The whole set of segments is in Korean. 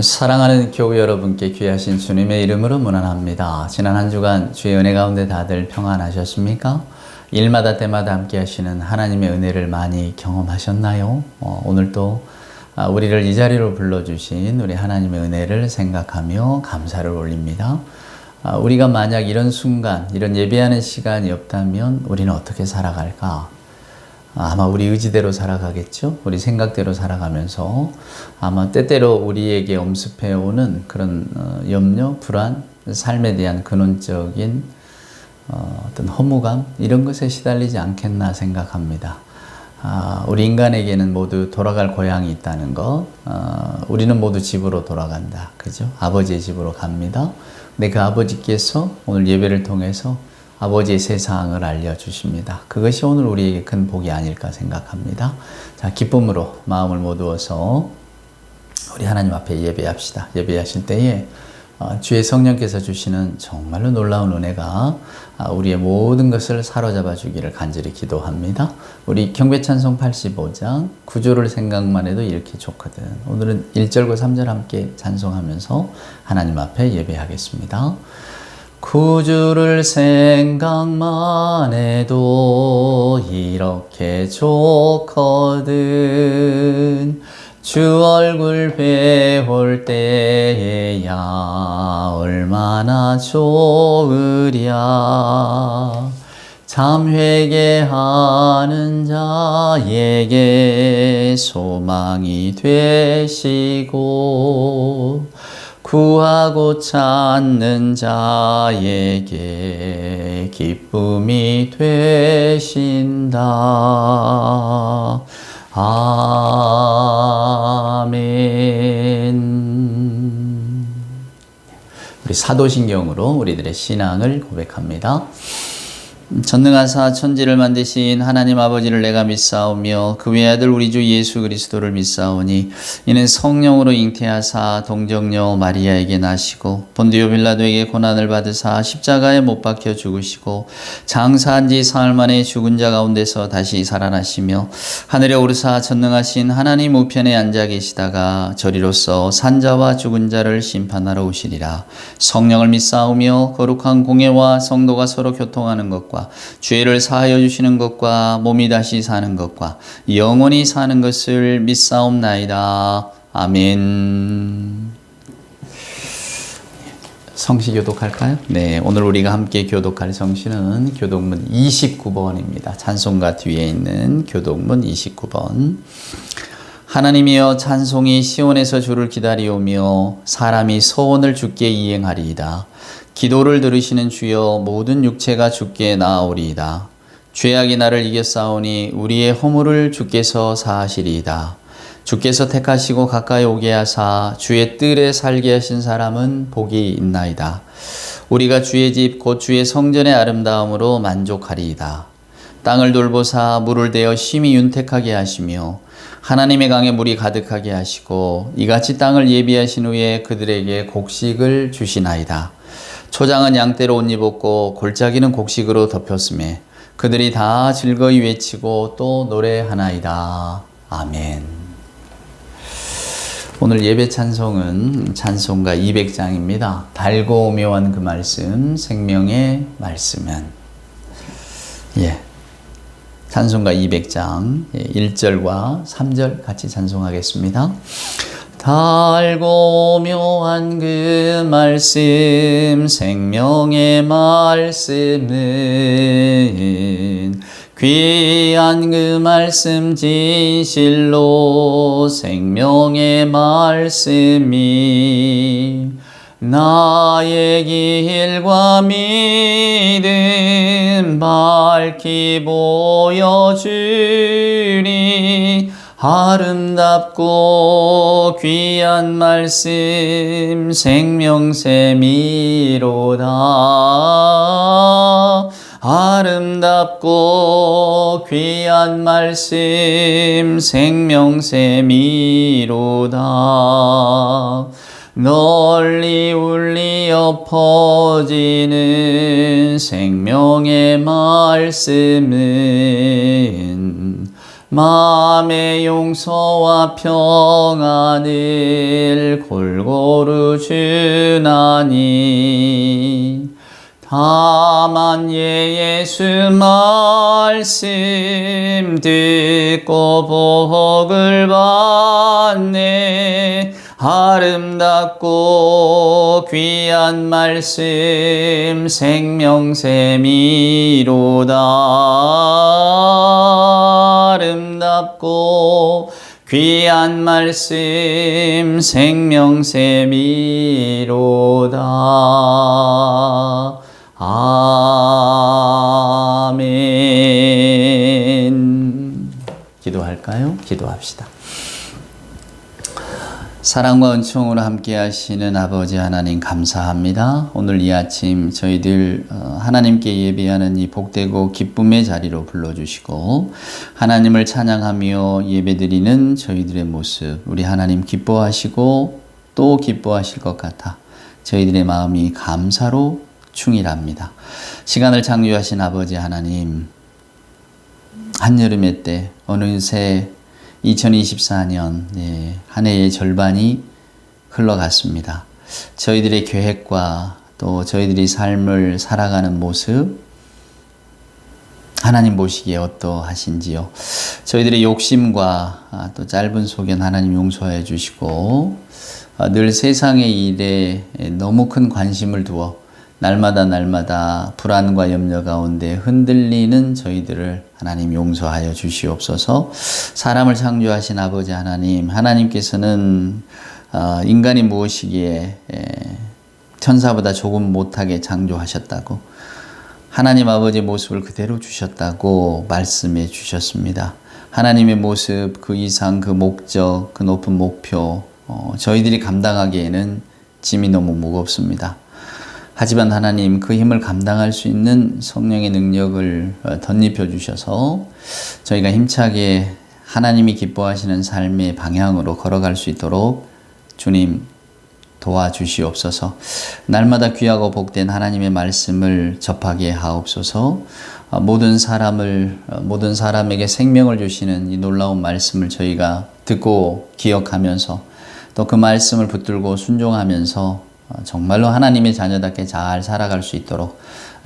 사랑하는 교우 여러분께 귀하신 주님의 이름으로 문안합니다. 지난 한 주간 주의 은혜 가운데 다들 평안하셨습니까? 일마다 때마다 함께 하시는 하나님의 은혜를 많이 경험하셨나요? 오늘 또 우리를 이 자리로 불러주신 우리 하나님의 은혜를 생각하며 감사를 올립니다. 우리가 만약 이런 순간, 이런 예배하는 시간이 없다면 우리는 어떻게 살아갈까? 아마 우리 의지대로 살아가겠죠? 우리 생각대로 살아가면서 아마 때때로 우리에게 엄습해오는 그런 염려, 불안, 삶에 대한 근원적인 어떤 허무감 이런 것에 시달리지 않겠나 생각합니다. 우리 인간에게는 모두 돌아갈 고향이 있다는 것, 우리는 모두 집으로 돌아간다. 그죠? 아버지의 집으로 갑니다. 근데 그 아버지께서 오늘 예배를 통해서 아버지의 세상을 알려주십니다. 그것이 오늘 우리에게 큰 복이 아닐까 생각합니다. 자, 기쁨으로 마음을 모두어서 우리 하나님 앞에 예배합시다. 예배하실 때에 주의 성령께서 주시는 정말로 놀라운 은혜가 우리의 모든 것을 사로잡아 주기를 간절히 기도합니다. 우리 경배찬송 85장 9절을 생각만 해도 이렇게 좋거든. 오늘은 1절과 3절 함께 찬송하면서 하나님 앞에 예배하겠습니다. 구주를 생각만 해도 이렇게 좋거든. 주 얼굴 배울 때에야 얼마나 좋으랴. 참 회개하는 자에게 소망이 되시고 구하고 찾는 자에게 기쁨이 되신다. 아멘. 우리 사도신경으로 우리들의 신앙을 고백합니다. 전능하사 천지를 만드신 하나님 아버지를 내가 믿사오며 그 외아들 우리 주 예수 그리스도를 믿사오니 이는 성령으로 잉태하사 동정녀 마리아에게 나시고 본디오 빌라도에게 고난을 받으사 십자가에 못 박혀 죽으시고 장사한 지 사흘 만에 죽은 자 가운데서 다시 살아나시며 하늘에 오르사 전능하신 하나님 우편에 앉아 계시다가 저리로서 산자와 죽은 자를 심판하러 오시리라. 성령을 믿사오며 거룩한 공예와 성도가 서로 교통하는 것과 죄를 사하여 주시는 것과 몸이 다시 사는 것과 영원히 사는 것을 믿사옵나이다. 아멘. 성시 교독할까요? 네, 오늘 우리가 함께 교독할 성시는 교독문 29번입니다. 찬송가 뒤에 있는 교독문 29번. 하나님이여 찬송이 시온에서 주를 기다리오며 사람이 소원을 주께 이행하리이다. 기도를 들으시는 주여 모든 육체가 주께 나아오리이다. 죄악이 나를 이겼사오니 우리의 허물을 주께서 사하시리이다. 주께서 택하시고 가까이 오게 하사 주의 뜰에 살게 하신 사람은 복이 있나이다. 우리가 주의 집 곧 주의 성전의 아름다움으로 만족하리이다. 땅을 돌보사 물을 대어 심히 윤택하게 하시며 하나님의 강에 물이 가득하게 하시고 이같이 땅을 예비하신 후에 그들에게 곡식을 주시나이다. 초장은 양떼로 옷 입었고 골짜기는 곡식으로 덮였음에 그들이 다 즐거이 외치고 또 노래하나이다. 아멘. 오늘 예배 찬송은 찬송가 200장입니다. 달고 오묘한 그 말씀, 생명의 말씀은. 찬송가 200장 1절과 3절 같이 찬송하겠습니다. 달고 묘한 그 말씀, 생명의 말씀은 귀한 그 말씀 진실로 생명의 말씀이 나의 길과 믿음 밝히 보여주니 아름답고 귀한 말씀 생명샘이로다. 아름답고 귀한 말씀 생명샘이로다. 널리 울리어 퍼지는 생명의 말씀은 마음의 용서와 평안을 골고루 주나니 다만 예수 말씀 듣고 복을 받네 아름답고 귀한 말씀 생명샘이로다 아름답고 귀한 말씀 생명샘이로다 아멘. 기도할까요? 기도합시다. 사랑과 은총으로 함께 하시는 아버지 하나님 감사합니다. 오늘 이 아침 저희들 하나님께 예배하는 이 복되고 기쁨의 자리로 불러주시고 하나님을 찬양하며 예배드리는 저희들의 모습 우리 하나님 기뻐하시고 또 기뻐하실 것 같아 저희들의 마음이 감사로 충일합니다. 시간을 창조하신 아버지 하나님 한여름의 때 어느새 2024년 한 해의 절반이 흘러갔습니다. 저희들의 계획과 또 저희들이 삶을 살아가는 모습 하나님 보시기에 어떠하신지요? 저희들의 욕심과 또 짧은 소견 하나님 용서해 주시고 늘 세상의 일에 너무 큰 관심을 두어 날마다 불안과 염려 가운데 흔들리는 저희들을 하나님 용서하여 주시옵소서. 사람을 창조하신 아버지 하나님, 하나님께서는 인간이 무엇이기에 천사보다 조금 못하게 창조하셨다고 하나님 아버지의 모습을 그대로 주셨다고 말씀해 주셨습니다. 하나님의 모습, 그 이상, 그 목적, 그 높은 목표 저희들이 감당하기에는 짐이 너무 무겁습니다. 하지만 하나님 그 힘을 감당할 수 있는 성령의 능력을 덧입혀 주셔서 저희가 힘차게 하나님이 기뻐하시는 삶의 방향으로 걸어갈 수 있도록 주님 도와주시옵소서. 날마다 귀하고 복된 하나님의 말씀을 접하게 하옵소서. 모든 사람에게 생명을 주시는 이 놀라운 말씀을 저희가 듣고 기억하면서 또 그 말씀을 붙들고 순종하면서 정말로 하나님의 자녀답게 잘 살아갈 수 있도록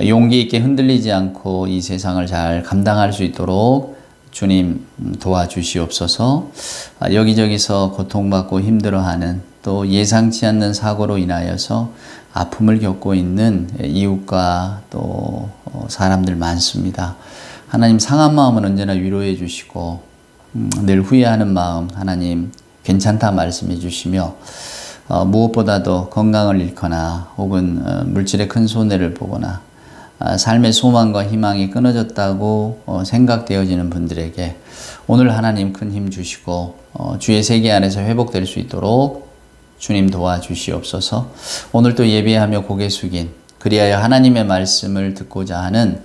용기 있게 흔들리지 않고 이 세상을 잘 감당할 수 있도록 주님 도와주시옵소서. 여기저기서 고통받고 힘들어하는 또 예상치 않는 사고로 인하여서 아픔을 겪고 있는 이웃과 또 사람들 많습니다. 하나님 상한 마음은 언제나 위로해 주시고 늘 후회하는 마음 하나님 괜찮다 말씀해 주시며 무엇보다도 건강을 잃거나 혹은 물질의 큰 손해를 보거나 삶의 소망과 희망이 끊어졌다고 생각되어지는 분들에게 오늘 하나님 큰 힘 주시고 주의 세계 안에서 회복될 수 있도록 주님 도와주시옵소서. 오늘 또 예배하며 고개 숙인 그리하여 하나님의 말씀을 듣고자 하는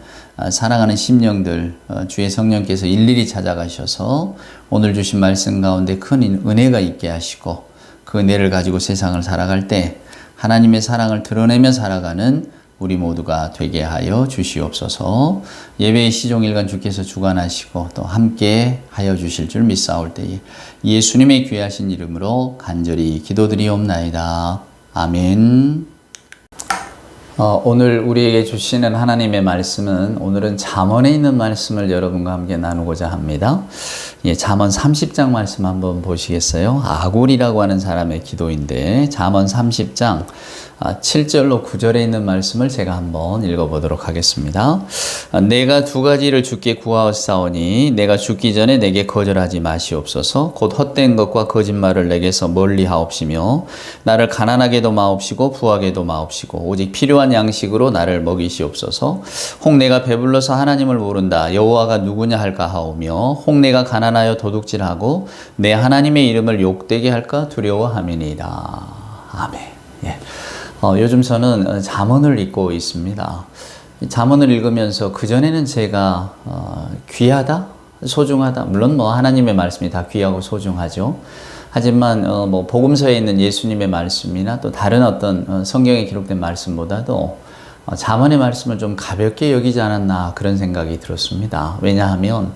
사랑하는 심령들 주의 성령께서 일일이 찾아가셔서 오늘 주신 말씀 가운데 큰 은혜가 있게 하시고 그 은혜를 가지고 세상을 살아갈 때 하나님의 사랑을 드러내며 살아가는 우리 모두가 되게 하여 주시옵소서. 예배의 시종일관 주께서 주관하시고 또 함께 하여 주실 줄 믿사올 때에 예수님의 귀하신 이름으로 간절히 기도드리옵나이다. 아멘. 오늘 우리에게 주시는 하나님의 말씀은 오늘은 잠언에 있는 말씀을 여러분과 함께 나누고자 합니다. 잠언 30장 말씀 한번 보시겠어요? 아굴이라고 하는 사람의 기도인데 잠언 30장 7절로 9절에 있는 말씀을 제가 한번 읽어보도록 하겠습니다. 내가 두 가지를 주께 구하옵사오니 내가 죽기 전에 내게 거절하지 마시옵소서. 곧 헛된 것과 거짓말을 내게서 멀리하옵시며 나를 가난하게도 마옵시고 부하게도 마옵시고 오직 필요한 양식으로 나를 먹이시옵소서. 혹 내가 배불러서 하나님을 모른다 여호와가 누구냐 할까 하오며 혹 내가 가난하여 도둑질하고 내 하나님의 이름을 욕되게 할까 두려워함이니이다. 아멘. 예. 요즘 저는 잠언을 읽고 있습니다. 잠언을 읽으면서 그전에는 제가 귀하다, 소중하다, 물론 하나님의 말씀이 다 귀하고 소중하죠. 하지만 복음서에 있는 예수님의 말씀이나 또 다른 어떤 성경에 기록된 말씀보다도 잠언의 말씀을 좀 가볍게 여기지 않았나 그런 생각이 들었습니다. 왜냐하면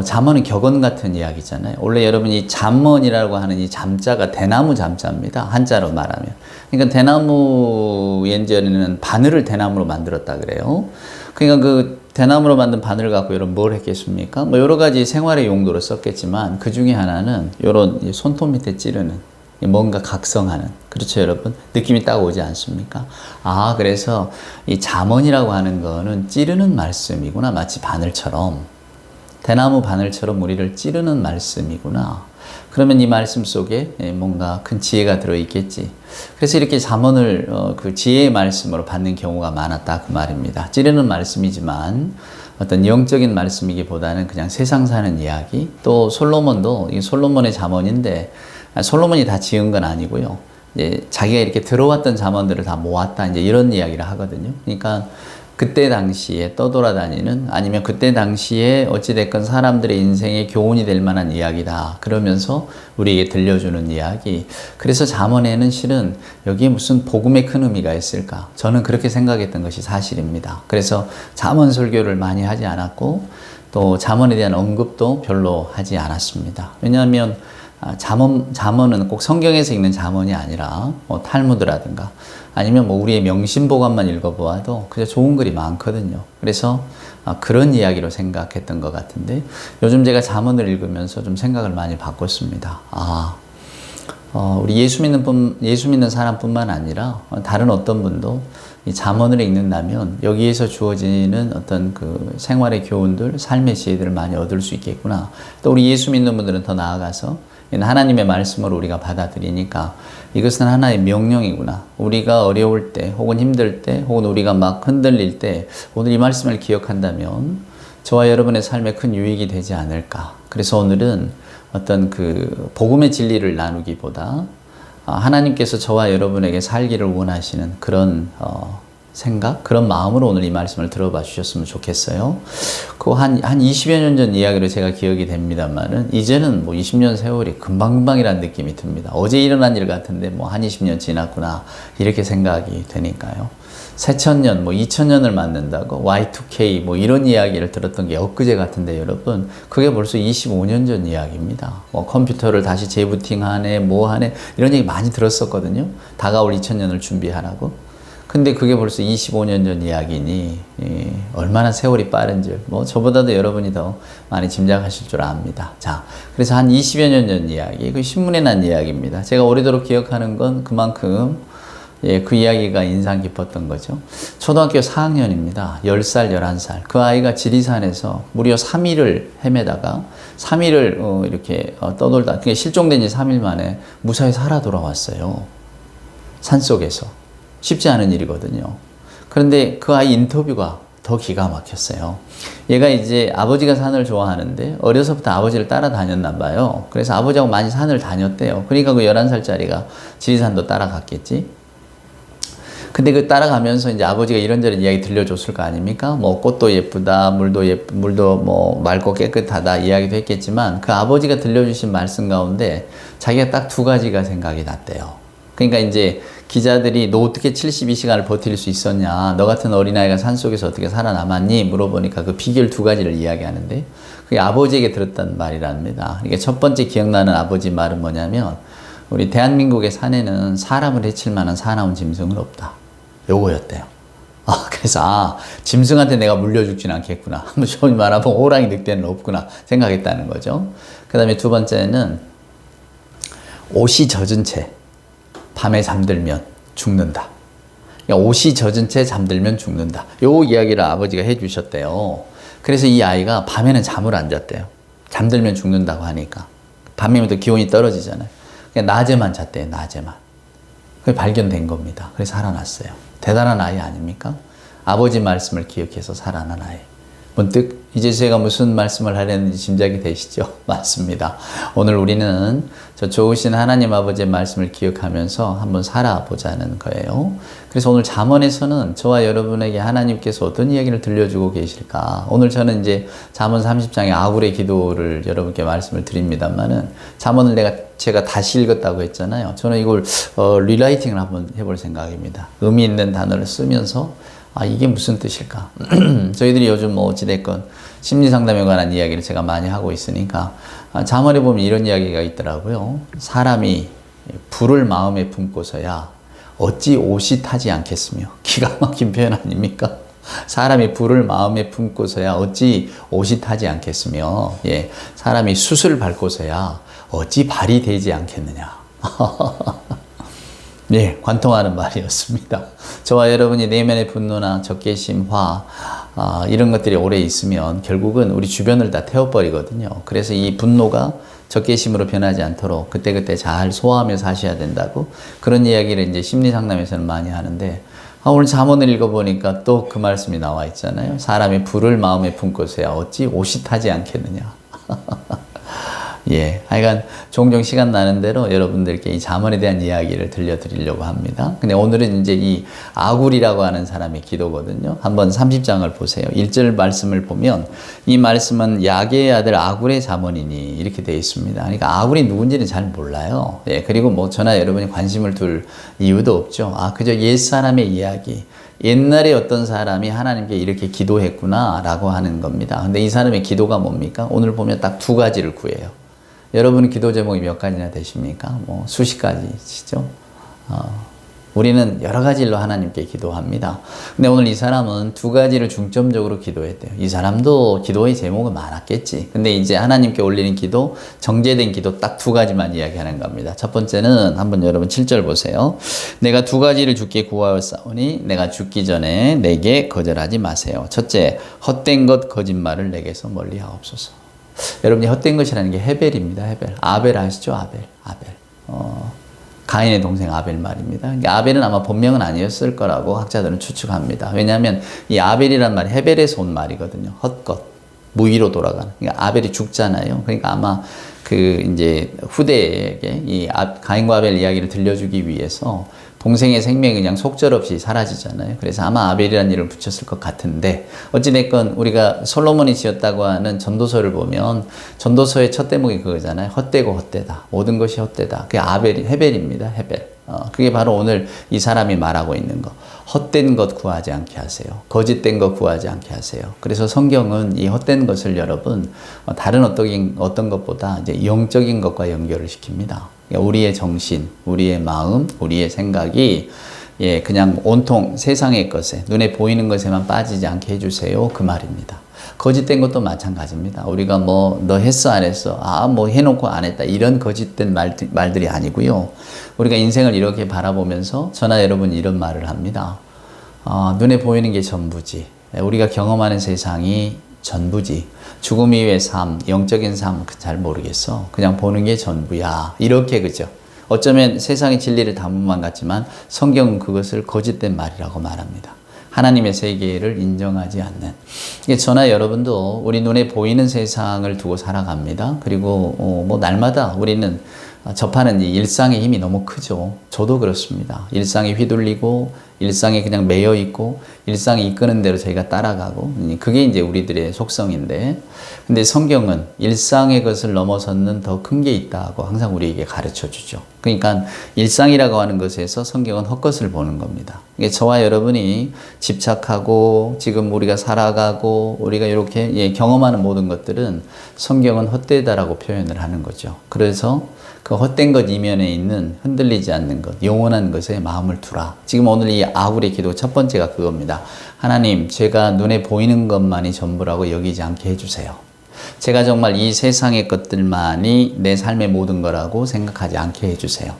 잠언은 격언 같은 이야기잖아요. 원래 여러분이 잠언이라고 하는 이 잠자가 대나무 잠자입니다. 한자로 말하면. 그러니까 대나무 예전에는 바늘을 대나무로 만들었다 그래요. 그러니까 그 대나무로 만든 바늘을 갖고 여러분 뭘 했겠습니까? 뭐 여러 가지 생활의 용도로 썼겠지만 그 중에 하나는 이런 손톱 밑에 찌르는 뭔가 각성하는, 그렇죠 여러분? 느낌이 딱 오지 않습니까? 아, 그래서 이 잠언이라고 하는 거는 찌르는 말씀이구나. 마치 바늘처럼. 대나무 바늘처럼 우리를 찌르는 말씀이구나. 그러면 이 말씀 속에 뭔가 큰 지혜가 들어있겠지. 그래서 이렇게 잠언을 그 지혜의 말씀으로 받는 경우가 많았다 그 말입니다. 찌르는 말씀이지만 어떤 영적인 말씀이기보다는 그냥 세상 사는 이야기. 또 솔로몬도 이 솔로몬의 잠언인데 솔로몬이 다 지은 건 아니고요. 이제 자기가 이렇게 들어왔던 잠언들을 다 모았다 이제 이런 이야기를 하거든요. 그러니까 그때 당시에 떠돌아다니는, 아니면 그때 당시에 어찌됐건 사람들의 인생에 교훈이 될 만한 이야기다 그러면서 우리에게 들려주는 이야기. 그래서 잠언에는 실은 여기에 무슨 복음의 큰 의미가 있을까, 저는 그렇게 생각했던 것이 사실입니다. 그래서 잠언 설교를 많이 하지 않았고 또 잠언에 대한 언급도 별로 하지 않았습니다. 왜냐하면 잠언은 꼭 성경에서 읽는 잠언이 아니라 뭐 탈무드라든가 아니면 뭐 우리의 명심보감만 읽어보아도 그저 좋은 글이 많거든요. 그래서 그런 이야기로 생각했던 것 같은데 요즘 제가 잠언을 읽으면서 좀 생각을 많이 바꿨습니다. 우리 예수 믿는 사람뿐만 아니라 다른 어떤 분도 이 잠언을 읽는다면 여기에서 주어지는 어떤 그 생활의 교훈들, 삶의 지혜들을 많이 얻을 수 있겠구나. 또 우리 예수 믿는 분들은 더 나아가서 하나님의 말씀을 우리가 받아들이니까 이것은 하나의 명령이구나. 우리가 어려울 때 혹은 힘들 때 혹은 우리가 막 흔들릴 때 오늘 이 말씀을 기억한다면 저와 여러분의 삶에 큰 유익이 되지 않을까. 그래서 오늘은 어떤 그 복음의 진리를 나누기보다 하나님께서 저와 여러분에게 살기를 원하시는 그런 생각, 그런 마음으로 오늘 이 말씀을 들어봐 주셨으면 좋겠어요. 한 20여 년 전 이야기로 제가 기억이 됩니다만은, 이제는 뭐 20년 세월이 금방금방이라는 느낌이 듭니다. 어제 일어난 일 같은데 뭐 한 20년 지났구나, 이렇게 생각이 되니까요. 새천년, 뭐 2000년을 맞는다고, Y2K, 뭐 이런 이야기를 들었던 게 엊그제 같은데 여러분, 그게 벌써 25년 전 이야기입니다. 뭐 컴퓨터를 다시 재부팅하네, 뭐 하네, 이런 얘기 많이 들었었거든요. 다가올 2000년을 준비하라고. 근데 그게 벌써 25년 전 이야기니 얼마나 세월이 빠른지 뭐 저보다도 여러분이 더 많이 짐작하실 줄 압니다. 자, 그래서 한 20여 년 전 이야기, 그 신문에 난 이야기입니다. 제가 오래도록 기억하는 건 그만큼 그 이야기가 인상 깊었던 거죠. 초등학교 4학년입니다. 10살, 11살. 그 아이가 지리산에서 무려 3일을 헤매다가 3일을 이렇게 떠돌다, 그게 실종된 지 3일 만에 무사히 살아 돌아왔어요. 산속에서. 쉽지 않은 일이거든요. 그런데 그 아이 인터뷰가 더 기가 막혔어요. 얘가 이제 아버지가 산을 좋아하는데 어려서부터 아버지를 따라다녔나 봐요. 그래서 아버지하고 많이 산을 다녔대요. 그러니까 그 11살짜리가 지리산도 따라갔겠지. 근데 그 따라가면서 이제 아버지가 이런저런 이야기 들려줬을 거 아닙니까? 뭐 꽃도 예쁘다, 물도 뭐 맑고 깨끗하다 이야기도 했겠지만 그 아버지가 들려주신 말씀 가운데 자기가 딱 두 가지가 생각이 났대요. 그러니까 이제 기자들이 너 어떻게 72시간을 버틸 수 있었냐, 너 같은 어린아이가 산속에서 어떻게 살아남았니 물어보니까 그 비결 두 가지를 이야기하는데 그게 아버지에게 들었단 말이랍니다. 그러니까 첫 번째 기억나는 아버지 말은 뭐냐면, 우리 대한민국의 산에는 사람을 해칠 만한 사나운 짐승은 없다, 요거였대요. 그래서 짐승한테 내가 물려주진 않겠구나, 소위 말하면 호랑이 늑대는 없구나 생각했다는 거죠. 그 다음에 두 번째는 옷이 젖은 채 밤에 잠들면 죽는다. 그러니까 옷이 젖은 채 잠들면 죽는다. 요 이야기를 아버지가 해주셨대요. 그래서 이 아이가 밤에는 잠을 안 잤대요. 잠들면 죽는다고 하니까. 밤이면 또 기온이 떨어지잖아요. 그냥 낮에만 잤대요. 낮에만. 그게 발견된 겁니다. 그래서 살아났어요. 대단한 아이 아닙니까? 아버지 말씀을 기억해서 살아난 아이. 문득 이제 제가 무슨 말씀을 하려는지 짐작이 되시죠? 맞습니다. 오늘 우리는 저 좋으신 하나님 아버지의 말씀을 기억하면서 한번 살아보자는 거예요. 그래서 오늘 잠언에서는 저와 여러분에게 하나님께서 어떤 이야기를 들려주고 계실까? 오늘 저는 이제 잠언 30장의 아굴의 기도를 여러분께 말씀을 드립니다만은, 잠언을 제가 다시 읽었다고 했잖아요. 저는 이걸 리라이팅을 한번 해볼 생각입니다. 의미 있는 단어를 쓰면서 이게 무슨 뜻일까? 저희들이 요즘 뭐 어찌됐건 심리상담에 관한 이야기를 제가 많이 하고 있으니까 잠언에 보면 이런 이야기가 있더라고요. 사람이 불을 마음에 품고서야 어찌 옷이 타지 않겠으며. 기가 막힌 표현 아닙니까? 사람이 불을 마음에 품고서야 어찌 옷이 타지 않겠으며, 예, 사람이 숯을 밟고서야 어찌 발이 되지 않겠느냐. 예, 관통하는 말이었습니다. 저와 여러분이 내면의 분노나 적개심, 화, 이런 것들이 오래 있으면 결국은 우리 주변을 다 태워버리거든요. 그래서 이 분노가 적개심으로 변하지 않도록 그때그때 잘 소화하며 사셔야 된다고, 그런 이야기를 이제 심리상담에서는 많이 하는데, 오늘 잠언을 읽어보니까 또 그 말씀이 나와 있잖아요. 사람이 불을 마음에 품고서야 어찌 옷이 타지 않겠느냐. 예, 하여간 종종 시간 나는 대로 여러분들께 이 잠언에 대한 이야기를 들려드리려고 합니다. 근데 오늘은 이제 이 아굴이라고 하는 사람의 기도거든요. 한번 30장을 보세요. 1절 말씀을 보면 이 말씀은 야게의 아들 아굴의 잠언이니 이렇게 되어 있습니다. 그러니까 아굴이 누군지는 잘 몰라요. 예, 그리고 뭐 저나 여러분이 관심을 둘 이유도 없죠. 그저 옛사람의 이야기. 옛날에 어떤 사람이 하나님께 이렇게 기도했구나 라고 하는 겁니다. 근데 이 사람의 기도가 뭡니까? 오늘 보면 딱 두 가지를 구해요. 여러분 기도 제목이 몇 가지나 되십니까? 뭐 수십 가지시죠? 우리는 여러 가지 일로 하나님께 기도합니다. 근데 오늘 이 사람은 두 가지를 중점적으로 기도했대요. 이 사람도 기도의 제목은 많았겠지. 근데 이제 하나님께 올리는 기도, 정제된 기도 딱 두 가지만 이야기하는 겁니다. 첫 번째는 한번 여러분 7절 보세요. 내가 두 가지를 주께 구하였사오니 내가 죽기 전에 내게 거절하지 마세요. 첫째, 헛된 것 거짓말을 내게서 멀리 하옵소서. 여러분이 헛된 것이라는 게 헤벨입니다. 헤벨. 아벨 아시죠? 아벨. 가인의 동생 아벨 말입니다. 아벨은 아마 본명은 아니었을 거라고 학자들은 추측합니다. 왜냐하면 이 아벨이란 말이 헤벨에서 온 말이거든요. 헛것, 무의로 돌아가는. 그러니까 아벨이 죽잖아요. 그러니까 아마 이제 후대에게 이 가인과 아벨 이야기를 들려주기 위해서 동생의 생명이 그냥 속절없이 사라지잖아요. 그래서 아마 아벨이라는 이름을 붙였을 것 같은데, 어찌됐건 우리가 솔로몬이 지었다고 하는 전도서를 보면 전도서의 첫 대목이 그거잖아요. 헛되고 헛되다. 모든 것이 헛되다. 그게 헤벨입니다. 헤벨. 그게 바로 오늘 이 사람이 말하고 있는 거. 헛된 것 구하지 않게 하세요. 거짓된 것 구하지 않게 하세요. 그래서 성경은 이 헛된 것을 여러분 다른 어떤 것보다 이제 영적인 것과 연결을 시킵니다. 그러니까 우리의 정신, 우리의 마음, 우리의 생각이 그냥 온통 세상의 것에, 눈에 보이는 것에만 빠지지 않게 해주세요. 그 말입니다. 거짓된 것도 마찬가지입니다. 우리가 너 했어 안 했어? 해놓고 안 했다. 이런 거짓된 말들이 아니고요. 우리가 인생을 이렇게 바라보면서 저나 여러분이 이런 말을 합니다. 눈에 보이는 게 전부지. 우리가 경험하는 세상이 전부지. 죽음 이후의 삶, 영적인 삶 잘 모르겠어. 그냥 보는 게 전부야. 이렇게 그죠? 어쩌면 세상의 진리를 담은 것 같지만 성경은 그것을 거짓된 말이라고 말합니다. 하나님의 세계를 인정하지 않는. 저나 여러분도 우리 눈에 보이는 세상을 두고 살아갑니다. 그리고 날마다 우리는 접하는 이 일상의 힘이 너무 크죠. 저도 그렇습니다. 일상에 휘둘리고 일상에 그냥 매여 있고 일상이 이끄는 대로 저희가 따라가고, 그게 이제 우리들의 속성인데, 근데 성경은 일상의 것을 넘어서는 더 큰 게 있다고 항상 우리에게 가르쳐 주죠. 그러니까 일상이라고 하는 것에서 성경은 헛것을 보는 겁니다. 저와 여러분이 집착하고 지금 우리가 살아가고 우리가 이렇게 경험하는 모든 것들은 성경은 헛되다라고 표현을 하는 거죠. 그래서 그 헛된 것 이면에 있는 흔들리지 않는 것, 영원한 것에 마음을 두라. 지금 오늘 이 아굴의 기도 첫 번째가 그겁니다. 하나님, 제가 눈에 보이는 것만이 전부라고 여기지 않게 해주세요. 제가 정말 이 세상의 것들만이 내 삶의 모든 거라고 생각하지 않게 해주세요.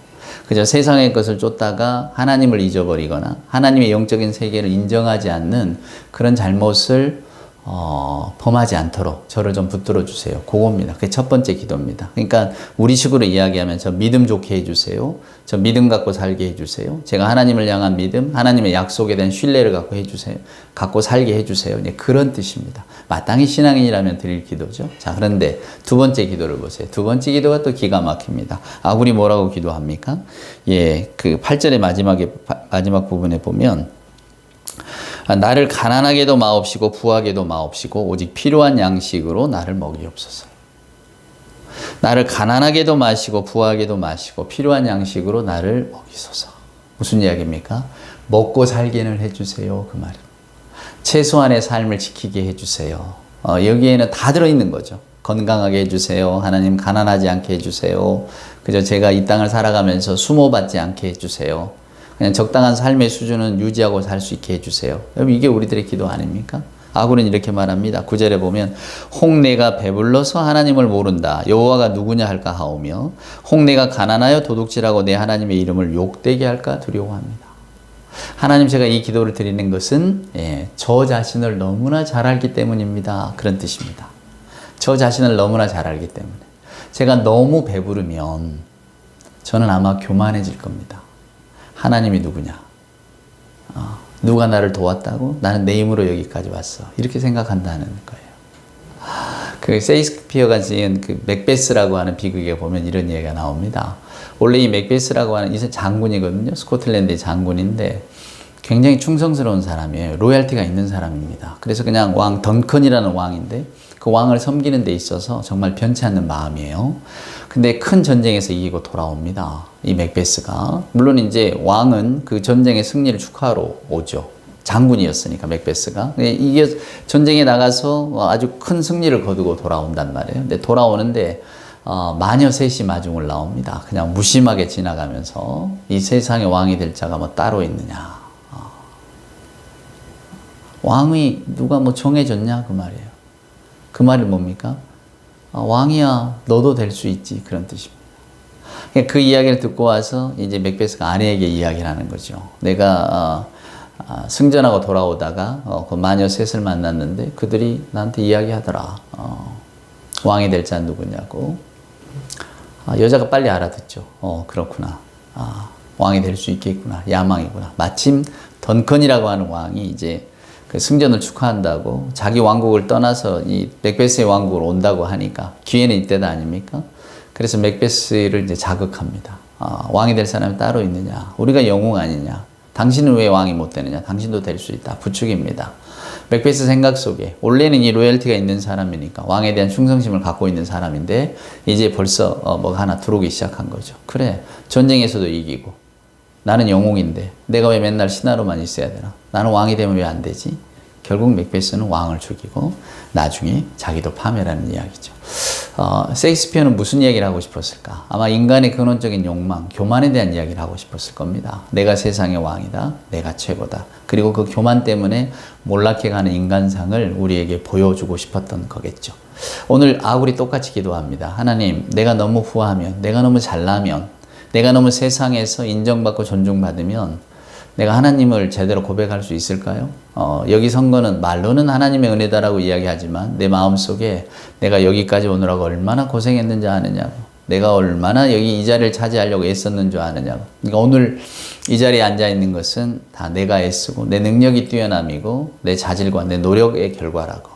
그저 세상의 것을 쫓다가 하나님을 잊어버리거나 하나님의 영적인 세계를 인정하지 않는 그런 잘못을 범하지 않도록 저를 좀 붙들어 주세요. 그겁니다. 그게 첫 번째 기도입니다. 그러니까 우리식으로 이야기하면 저 믿음 좋게 해주세요. 저 믿음 갖고 살게 해주세요. 제가 하나님을 향한 믿음, 하나님의 약속에 대한 신뢰를 갖고 살게 해주세요. 그런 뜻입니다. 마땅히 신앙인이라면 드릴 기도죠. 자, 그런데 두 번째 기도를 보세요. 두 번째 기도가 또 기가 막힙니다. 아굴이 뭐라고 기도합니까? 그 8절의 마지막 부분에 보면, 나를 가난하게도 마옵시고 부하게도 마옵시고 오직 필요한 양식으로 나를 먹이옵소서. 나를 가난하게도 마시고 부하게도 마시고 필요한 양식으로 나를 먹이소서. 무슨 이야기입니까? 먹고 살기는 해주세요. 그 말입니다. 최소한의 삶을 지키게 해주세요. 여기에는 다 들어있는 거죠. 건강하게 해주세요. 하나님 가난하지 않게 해주세요. 그저 제가 이 땅을 살아가면서 수모받지 않게 해주세요. 그냥 적당한 삶의 수준은 유지하고 살 수 있게 해주세요. 여러분 이게 우리들의 기도 아닙니까? 아굴은 이렇게 말합니다. 9절에 보면 혹 내가 배불러서 하나님을 모른다. 여호와가 누구냐 할까 하오며 혹 내가 가난하여 도둑질하고 내 하나님의 이름을 욕되게 할까 두려워합니다. 하나님 제가 이 기도를 드리는 것은 저 자신을 너무나 잘 알기 때문입니다. 그런 뜻입니다. 저 자신을 너무나 잘 알기 때문에 제가 너무 배부르면 저는 아마 교만해질 겁니다. 하나님이 누구냐? 누가 나를 도왔다고? 나는 내 힘으로 여기까지 왔어. 이렇게 생각한다는 거예요. 그 셰익스피어가 지은 그 맥베스라고 하는 비극에 보면 이런 얘기가 나옵니다. 원래 이 맥베스라고 하는 이 장군이거든요. 스코틀랜드의 장군인데 굉장히 충성스러운 사람이에요. 로얄티가 있는 사람입니다. 그래서 그냥 왕 던컨이라는 왕인데 그 왕을 섬기는 데 있어서 정말 변치 않는 마음이에요. 근데 큰 전쟁에서 이기고 돌아옵니다. 이 맥베스가. 물론 이제 왕은 그 전쟁의 승리를 축하하러 오죠. 장군이었으니까 맥베스가. 이게 전쟁에 나가서 아주 큰 승리를 거두고 돌아온단 말이에요. 근데 돌아오는데 마녀 셋이 마중을 나옵니다. 그냥 무심하게 지나가면서 이 세상의 왕이 될 자가 뭐 따로 있느냐. 왕이 누가 뭐 정해졌냐 그 말이에요. 그 말이 뭡니까? 왕이야 너도 될 수 있지 그런 뜻입니다. 그 이야기를 듣고 와서 이제 맥베스가 아내에게 이야기를 하는 거죠. 내가 승전하고 돌아오다가 그 마녀 셋을 만났는데 그들이 나한테 이야기하더라. 왕이 될 자 누구냐고. 여자가 빨리 알아듣죠. 그렇구나. 왕이 될 수 있겠구나. 야망이구나. 마침 던컨이라고 하는 왕이 이제 그 승전을 축하한다고 자기 왕국을 떠나서 이 맥베스의 왕국으로 온다고 하니까 기회는 이때다 아닙니까? 그래서 맥베스를 이제 자극합니다. 왕이 될 사람이 따로 있느냐? 우리가 영웅 아니냐? 당신은 왜 왕이 못 되느냐? 당신도 될 수 있다. 부축입니다. 맥베스 생각 속에 원래는 이 로열티가 있는 사람이니까 왕에 대한 충성심을 갖고 있는 사람인데 이제 벌써 뭐가 하나 들어오기 시작한 거죠. 그래 전쟁에서도 이기고 나는 영웅인데 내가 왜 맨날 신하로만 있어야 되나? 나는 왕이 되면 왜 안 되지? 결국 맥베스는 왕을 죽이고 나중에 자기도 파멸하는 이야기죠. 셰익스피어는 무슨 이야기를 하고 싶었을까? 아마 인간의 근원적인 욕망, 교만에 대한 이야기를 하고 싶었을 겁니다. 내가 세상의 왕이다. 내가 최고다. 그리고 그 교만 때문에 몰락해가는 인간상을 우리에게 보여주고 싶었던 거겠죠. 오늘 아굴이 똑같이 기도합니다. 하나님, 내가 너무 후하면, 내가 너무 잘나면, 내가 너무 세상에서 인정받고 존중받으면 내가 하나님을 제대로 고백할 수 있을까요? 여기 선거는 말로는 하나님의 은혜다라고 이야기하지만 내 마음속에 내가 여기까지 오느라고 얼마나 고생했는지 아느냐고, 내가 얼마나 여기 이 자리를 차지하려고 애썼는 줄 아느냐고. 그러니까 오늘 이 자리에 앉아 있는 것은 다 내가 애쓰고 내 능력이 뛰어남이고 내 자질과 내 노력의 결과라고.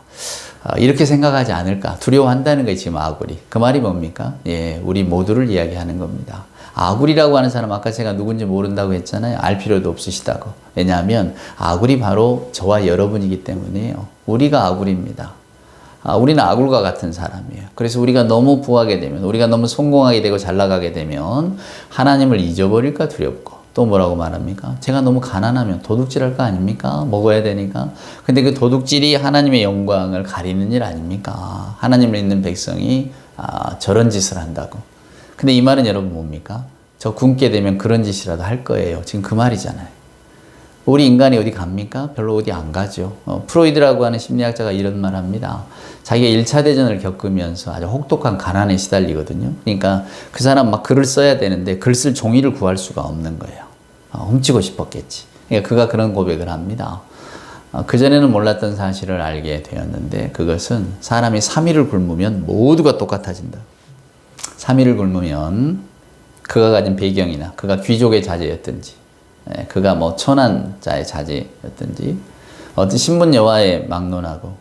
이렇게 생각하지 않을까 두려워한다는 게 지금 아굴이. 그 말이 뭡니까? 우리 모두를 이야기하는 겁니다. 아굴이라고 하는 사람 아까 제가 누군지 모른다고 했잖아요. 알 필요도 없으시다고. 왜냐하면 아굴이 바로 저와 여러분이기 때문에요. 우리가 아굴입니다. 우리는 아굴과 같은 사람이에요. 그래서 우리가 너무 부하게 되면, 우리가 너무 성공하게 되고 잘 나가게 되면 하나님을 잊어버릴까 두렵고, 또 뭐라고 말합니까? 제가 너무 가난하면 도둑질할 거 아닙니까? 먹어야 되니까. 근데 그 도둑질이 하나님의 영광을 가리는 일 아닙니까? 하나님을 믿는 백성이 저런 짓을 한다고. 근데 이 말은 여러분 뭡니까? 저 굶게 되면 그런 짓이라도 할 거예요. 지금 그 말이잖아요. 우리 인간이 어디 갑니까? 별로 어디 안 가죠. 프로이드라고 하는 심리학자가 이런 말 합니다. 자기가 1차 대전을 겪으면서 아주 혹독한 가난에 시달리거든요. 그러니까 그 사람 막 글을 써야 되는데 글 쓸 종이를 구할 수가 없는 거예요. 훔치고 싶었겠지. 그러니까 그가 그런 고백을 합니다. 그전에는 몰랐던 사실을 알게 되었는데 그것은 사람이 3일을 굶으면 모두가 똑같아진다. 3일을 굶으면 그가 가진 배경이나 그가 귀족의 자제였든지 그가 뭐 천한자의 자제였든지 어떤 신분 여와의 막론하고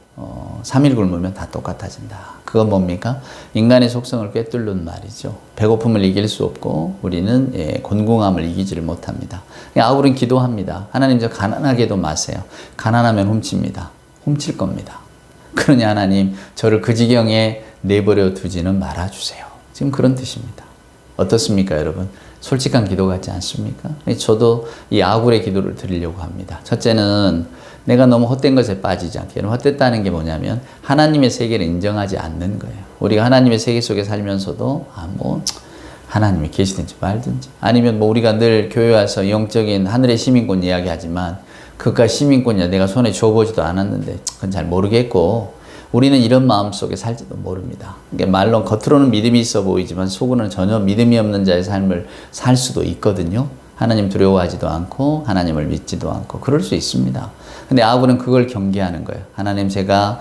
3일 굶으면 다 똑같아진다. 그건 뭡니까? 인간의 속성을 꿰뚫는 말이죠. 배고픔을 이길 수 없고 우리는 곤궁함을 이기지를 못합니다. 아굴은 기도합니다. 하나님 저 가난하게도 마세요. 가난하면 훔칩니다. 훔칠 겁니다. 그러니 하나님 저를 그 지경에 내버려 두지는 말아주세요. 지금 그런 뜻입니다. 어떻습니까 여러분? 솔직한 기도 같지 않습니까? 저도 이 아굴의 기도를 드리려고 합니다. 첫째는 내가 너무 헛된 것에 빠지지 않게. 헛됐다는 게 뭐냐면 하나님의 세계를 인정하지 않는 거예요. 우리가 하나님의 세계 속에 살면서도 하나님이 계시든지 말든지, 아니면 우리가 늘 교회 와서 영적인 하늘의 시민권 이야기하지만 그가 시민권이야 내가 손에 쥐어보지도 않았는데 그건 잘 모르겠고, 우리는 이런 마음 속에 살지도 모릅니다. 말로 겉으로는 믿음이 있어 보이지만 속으로는 전혀 믿음이 없는 자의 삶을 살 수도 있거든요. 하나님 두려워하지도 않고 하나님을 믿지도 않고 그럴 수 있습니다. 근데 아합은 그걸 경계하는 거예요. 하나님, 제가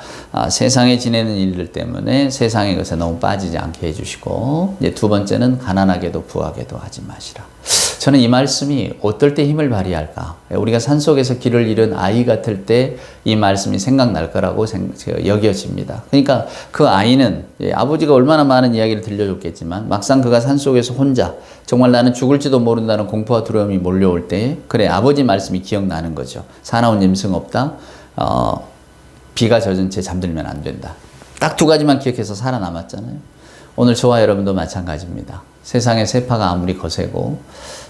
세상에 지내는 일들 때문에 세상의 것에 너무 빠지지 않게 해주시고, 이제 두 번째는 가난하게도 부하게도 하지 마시라. 저는 이 말씀이 어떨 때 힘을 발휘할까? 우리가 산속에서 길을 잃은 아이 같을 때 이 말씀이 생각날 거라고 여겨집니다. 그러니까 그 아이는 아버지가 얼마나 많은 이야기를 들려줬겠지만 막상 그가 산속에서 혼자 정말 나는 죽을지도 모른다는 공포와 두려움이 몰려올 때, 그래, 아버지 말씀이 기억나는 거죠. 사나운 짐승 없다. 비가 젖은 채 잠들면 안 된다. 딱 두 가지만 기억해서 살아남았잖아요. 오늘 저와 여러분도 마찬가지입니다. 세상의 세파가 아무리 거세고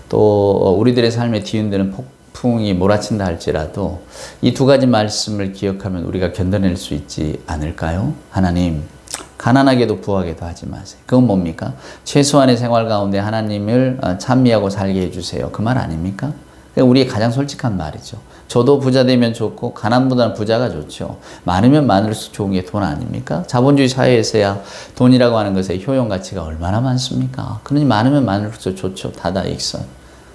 또 우리들의 삶에 뒤흔드는 폭풍이 몰아친다 할지라도 이 두 가지 말씀을 기억하면 우리가 견뎌낼 수 있지 않을까요? 하나님, 가난하게도 부하게도 하지 마세요. 그건 뭡니까? 최소한의 생활 가운데 하나님을 찬미하고 살게 해주세요. 그 말 아닙니까? 우리의 가장 솔직한 말이죠. 저도 부자 되면 좋고 가난보다는 부자가 좋죠. 많으면 많을수록 좋은 게 돈 아닙니까? 자본주의 사회에서야 돈이라고 하는 것의 효용 가치가 얼마나 많습니까? 그러니 많으면 많을수록 좋죠. 다다익선.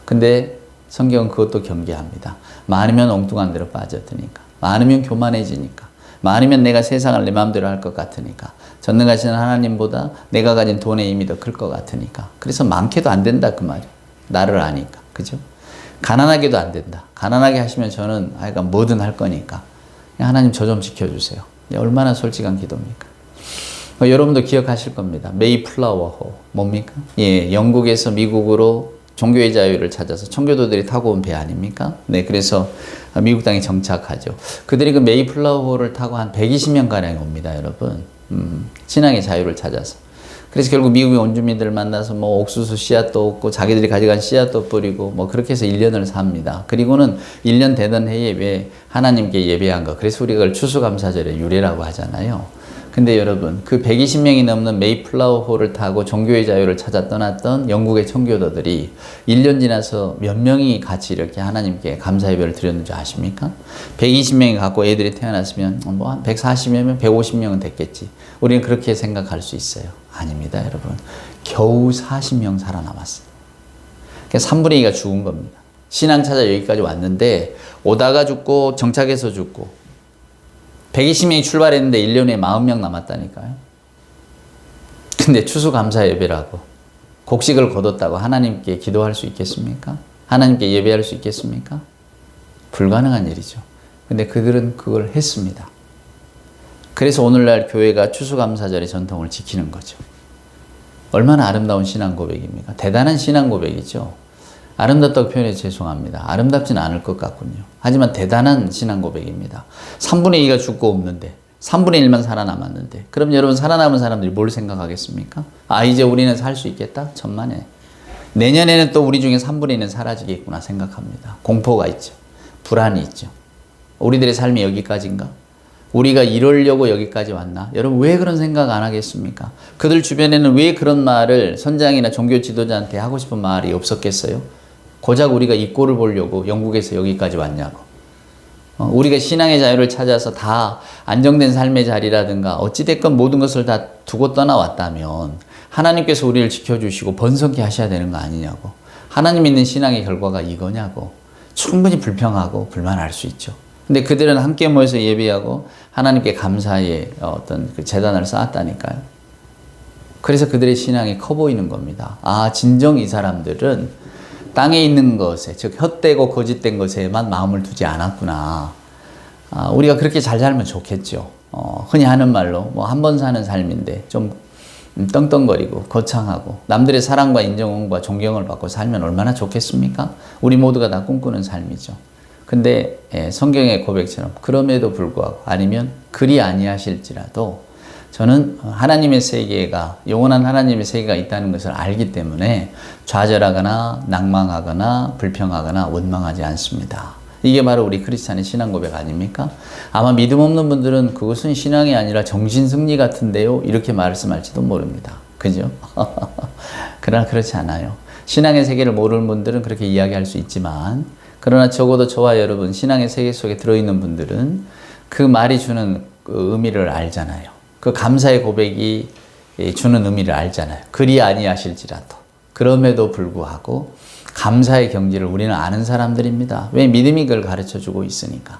근데 성경은 그것도 경계합니다. 많으면 엉뚱한 데로 빠져드니까, 많으면 교만해지니까, 많으면 내가 세상을 내 마음대로 할 것 같으니까, 전능하신 하나님보다 내가 가진 돈의 힘이 더 클 것 같으니까, 그래서 많게도 안 된다 그 말이에요. 나를 아니까. 그죠? 가난하게도 안 된다. 가난하게 하시면 저는 하여간 뭐든 할 거니까 하나님 저 좀 지켜주세요. 얼마나 솔직한 기도입니까? 여러분도 기억하실 겁니다. 메이플라워호 뭡니까? 영국에서 미국으로 종교의 자유를 찾아서 청교도들이 타고 온 배 아닙니까? 네, 그래서 미국 땅에 정착하죠. 그들이 그 메이플라워호를 타고 한 120명가량이 옵니다, 여러분. 신앙의 자유를 찾아서. 그래서 결국 미국의 원주민들을 만나서 옥수수 씨앗도 얻고 자기들이 가져간 씨앗도 뿌리고 그렇게 해서 1년을 삽니다. 그리고는 1년 되던 해에 왜 하나님께 예배한 거, 그래서 우리가 그걸 추수감사절의 유래라고 하잖아요. 근데 여러분, 그 120명이 넘는 메이플라워호를 타고 종교의 자유를 찾아 떠났던 영국의 청교도들이 1년 지나서 몇 명이 같이 이렇게 하나님께 감사 예배를 드렸는 줄 아십니까? 120명이 갖고 애들이 태어났으면 한 140명, 150명은 됐겠지. 우리는 그렇게 생각할 수 있어요. 아닙니다, 여러분. 겨우 40명 살아남았어요. 그러니까 3분의 2가 죽은 겁니다. 신앙 찾아 여기까지 왔는데 오다가 죽고 정착해서 죽고 120명이 출발했는데 1년에 40명 남았다니까요. 근데 추수감사 예배라고 곡식을 거뒀다고 하나님께 기도할 수 있겠습니까? 하나님께 예배할 수 있겠습니까? 불가능한 일이죠. 근데 그들은 그걸 했습니다. 그래서 오늘날 교회가 추수감사절의 전통을 지키는 거죠. 얼마나 아름다운 신앙 고백입니까? 대단한 신앙 고백이죠. 아름답다고 표현해 죄송합니다. 아름답진 않을 것 같군요. 하지만 대단한 신앙 고백입니다. 3분의 2가 죽고 없는데 3분의 1만 살아남았는데, 그럼 여러분 살아남은 사람들이 뭘 생각하겠습니까? 이제 우리는 살 수 있겠다? 천만에. 내년에는 또 우리 중에 3분의 1은 사라지겠구나 생각합니다. 공포가 있죠. 불안이 있죠. 우리들의 삶이 여기까지인가? 우리가 이러려고 여기까지 왔나? 여러분 왜 그런 생각 안 하겠습니까? 그들 주변에는 왜 그런 말을 선장이나 종교 지도자한테 하고 싶은 말이 없었겠어요? 고작 우리가 이 꼴을 보려고 영국에서 여기까지 왔냐고. 우리가 신앙의 자유를 찾아서 다 안정된 삶의 자리라든가 어찌됐건 모든 것을 다 두고 떠나왔다면 하나님께서 우리를 지켜주시고 번성케 하셔야 되는 거 아니냐고. 하나님 있는 신앙의 결과가 이거냐고. 충분히 불평하고 불만할 수 있죠. 근데 그들은 함께 모여서 예배하고 하나님께 감사의 어떤 그 재단을 쌓았다니까요. 그래서 그들의 신앙이 커 보이는 겁니다. 진정 이 사람들은 땅에 있는 것에, 즉 헛되고 거짓된 것에만 마음을 두지 않았구나. 우리가 그렇게 잘 살면 좋겠죠. 흔히 하는 말로 한 번 사는 삶인데 좀 떵떵거리고 거창하고 남들의 사랑과 인정과 존경을 받고 살면 얼마나 좋겠습니까? 우리 모두가 다 꿈꾸는 삶이죠. 근데 성경의 고백처럼 그럼에도 불구하고, 아니면 그리 아니하실지라도 저는 하나님의 세계가, 영원한 하나님의 세계가 있다는 것을 알기 때문에 좌절하거나 낭망하거나 불평하거나 원망하지 않습니다. 이게 바로 우리 크리스찬의 신앙 고백 아닙니까? 아마 믿음 없는 분들은 그것은 신앙이 아니라 정신승리 같은데요, 이렇게 말씀할지도 모릅니다. 그죠? 그러나 그렇지 않아요. 신앙의 세계를 모르는 분들은 그렇게 이야기할 수 있지만, 그러나 적어도 저와 여러분 신앙의 세계 속에 들어있는 분들은 그 말이 주는 그 의미를 알잖아요. 그 감사의 고백이 주는 의미를 알잖아요. 그리 아니하실지라도. 그럼에도 불구하고 감사의 경지를 우리는 아는 사람들입니다. 왜? 믿음이 그걸 가르쳐주고 있으니까.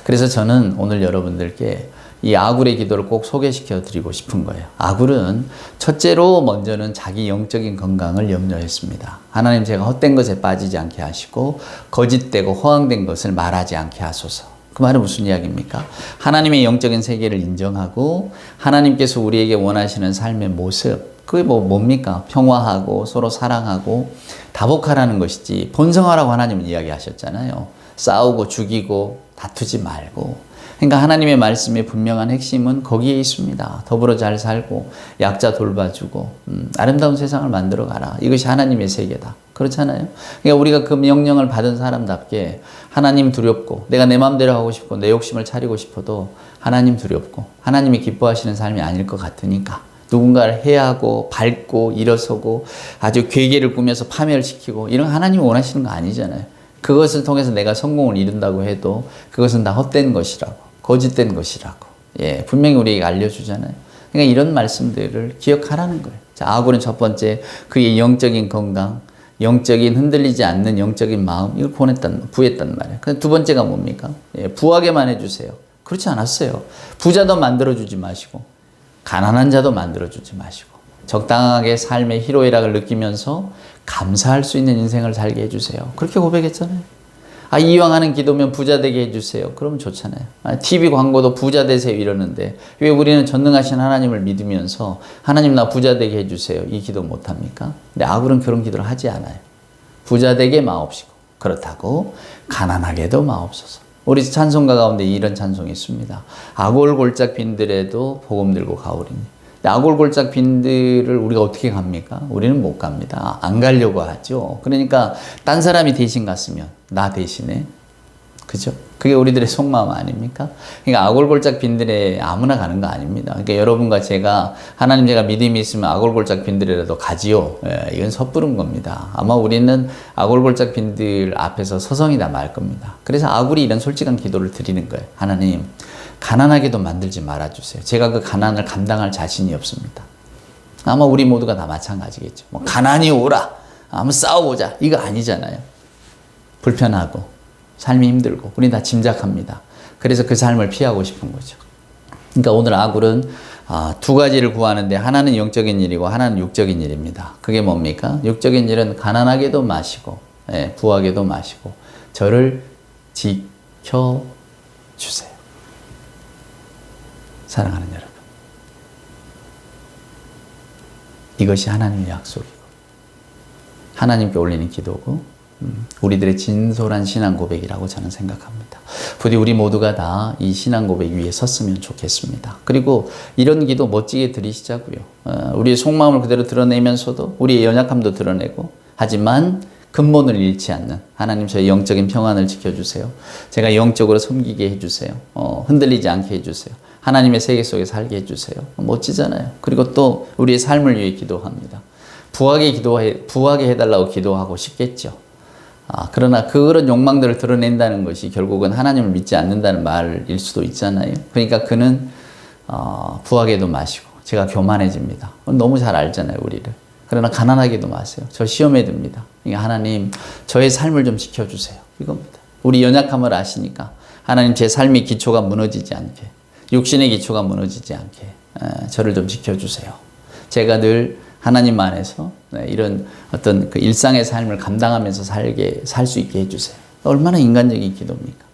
그래서 저는 오늘 여러분들께 이 아굴의 기도를 꼭 소개시켜 드리고 싶은 거예요. 아굴은 첫째로 먼저는 자기 영적인 건강을 염려했습니다. 하나님, 제가 헛된 것에 빠지지 않게 하시고 거짓되고 허황된 것을 말하지 않게 하소서. 그 말은 무슨 이야기입니까? 하나님의 영적인 세계를 인정하고 하나님께서 우리에게 원하시는 삶의 모습, 그게 뭡니까? 평화하고 서로 사랑하고 다복하라는 것이지, 본성하라고 하나님은 이야기하셨잖아요. 싸우고 죽이고 다투지 말고. 그러니까 하나님의 말씀의 분명한 핵심은 거기에 있습니다. 더불어 잘 살고 약자 돌봐주고 아름다운 세상을 만들어 가라. 이것이 하나님의 세계다. 그렇잖아요. 그러니까 우리가 그 명령을 받은 사람답게 하나님 두렵고, 내가 내 마음대로 하고 싶고 내 욕심을 차리고 싶어도 하나님 두렵고 하나님이 기뻐하시는 삶이 아닐 것 같으니까 누군가를 해하고 밟고 일어서고 아주 괴계를 꾸며서 파멸시키고, 이런 하나님이 원하시는 거 아니잖아요. 그것을 통해서 내가 성공을 이룬다고 해도 그것은 다 헛된 것이라고, 거짓된 것이라고, 분명히 우리에게 알려주잖아요. 그러니까 이런 말씀들을 기억하라는 거예요. 자, 아굴은 첫 번째, 그의 영적인 건강, 영적인 흔들리지 않는 영적인 마음, 이걸 부했단 말이에요. 근데 두 번째가 뭡니까? 부하게만 해주세요. 그렇지 않았어요. 부자도 만들어주지 마시고 가난한 자도 만들어주지 마시고 적당하게 삶의 희로애락을 느끼면서 감사할 수 있는 인생을 살게 해주세요. 그렇게 고백했잖아요. 이왕 하는 기도면 부자 되게 해주세요. 그러면 좋잖아요. TV 광고도 부자 되세요 이러는데 왜 우리는 전능하신 하나님을 믿으면서 하나님 나 부자 되게 해주세요 이 기도 못합니까? 근데 아굴은 그런 기도를 하지 않아요. 부자 되게 마옵시고 그렇다고 가난하게도 마옵소서. 우리 찬송가 가운데 이런 찬송이 있습니다. 아골 골짝 빈들에도 복음 들고 가오리니. 아골 골짝 빈들을 우리가 어떻게 갑니까? 우리는 못 갑니다. 안 가려고 하죠. 그러니까 딴 사람이 대신 갔으면 나 대신에, 그죠? 그게 우리들의 속마음 아닙니까? 그러니까 아골 골짝 빈들에 아무나 가는 거 아닙니다. 그러니까 여러분과 제가 하나님, 제가 믿음이 있으면 아골 골짝 빈들에라도 가지요. 이건 섣부른 겁니다. 아마 우리는 아골 골짝 빈들 앞에서 서성이다 말 겁니다. 그래서 아굴이 이런 솔직한 기도를 드리는 거예요. 하나님, 가난하게도 만들지 말아주세요. 제가 그 가난을 감당할 자신이 없습니다. 아마 우리 모두가 다 마찬가지겠죠. 뭐 가난이 오라, 한번 싸워보자, 이거 아니잖아요. 불편하고 삶이 힘들고 우리 다 짐작합니다. 그래서 그 삶을 피하고 싶은 거죠. 그러니까 오늘 아굴은 두 가지를 구하는데 하나는 영적인 일이고 하나는 육적인 일입니다. 그게 뭡니까? 육적인 일은 가난하게도 마시고 부하게도 마시고 저를 지켜주세요. 사랑하는 여러분, 이것이 하나님의 약속이고 하나님께 올리는 기도고 우리들의 진솔한 신앙 고백이라고 저는 생각합니다. 부디 우리 모두가 다 이 신앙 고백 위에 섰으면 좋겠습니다. 그리고 이런 기도 멋지게 드리시자고요. 우리의 속마음을 그대로 드러내면서도 우리의 연약함도 드러내고, 하지만 근본을 잃지 않는 하나님, 저의 영적인 평안을 지켜주세요. 제가 영적으로 섬기게 해주세요. 흔들리지 않게 해주세요. 하나님의 세계 속에 살게 해주세요. 멋지잖아요. 그리고 또 우리의 삶을 위해 기도합니다. 부하게 해달라고 기도하고 싶겠죠. 그러나 그런 욕망들을 드러낸다는 것이 결국은 하나님을 믿지 않는다는 말일 수도 있잖아요. 그러니까 그는 부하게도 마시고, 제가 교만해집니다. 너무 잘 알잖아요, 우리를. 그러나 가난하게도 마세요. 저 시험에 듭니다. 그러니까 하나님, 저의 삶을 좀 지켜주세요. 이겁니다. 우리 연약함을 아시니까 하나님, 제 삶의 기초가 무너지지 않게, 육신의 기초가 무너지지 않게 저를 좀 지켜주세요. 제가 늘 하나님 안에서 이런 어떤 그 일상의 삶을 감당하면서 살 수 있게 해주세요. 얼마나 인간적인 기도입니까?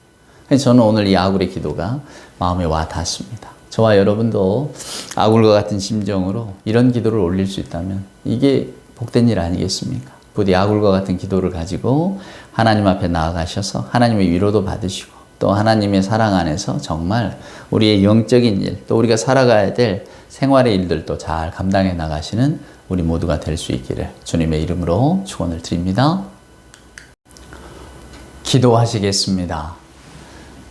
저는 오늘 이 아굴의 기도가 마음에 와 닿습니다. 저와 여러분도 아굴과 같은 심정으로 이런 기도를 올릴 수 있다면 이게 복된 일 아니겠습니까? 부디 아굴과 같은 기도를 가지고 하나님 앞에 나아가셔서 하나님의 위로도 받으시고, 또 하나님의 사랑 안에서 정말 우리의 영적인 일, 또 우리가 살아가야 될 생활의 일들도 잘 감당해 나가시는 우리 모두가 될 수 있기를 주님의 이름으로 축원을 드립니다. 기도하시겠습니다.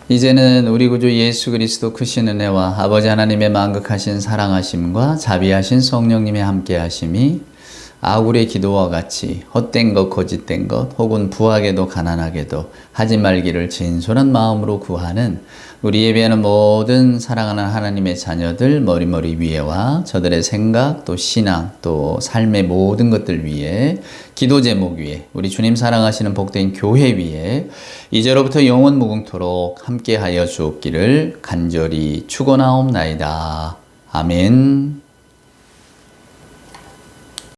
이제는 우리 구주 예수 그리스도 크신 은혜와 아버지 하나님의 만극하신 사랑하심과 자비하신 성령님의 함께하심이 아굴의 기도와 같이 헛된 것, 거짓된 것, 혹은 부하게도 가난하게도 하지 말기를 진솔한 마음으로 구하는 우리 예배하는 모든 사랑하는 하나님의 자녀들 머리머리 위에와 저들의 생각, 또 신앙, 또 삶의 모든 것들 위에, 기도 제목 위에, 우리 주님 사랑하시는 복된 교회 위에 이제로부터 영원 무궁토록 함께하여 주옵기를 간절히 축원하옵나이다. 아멘.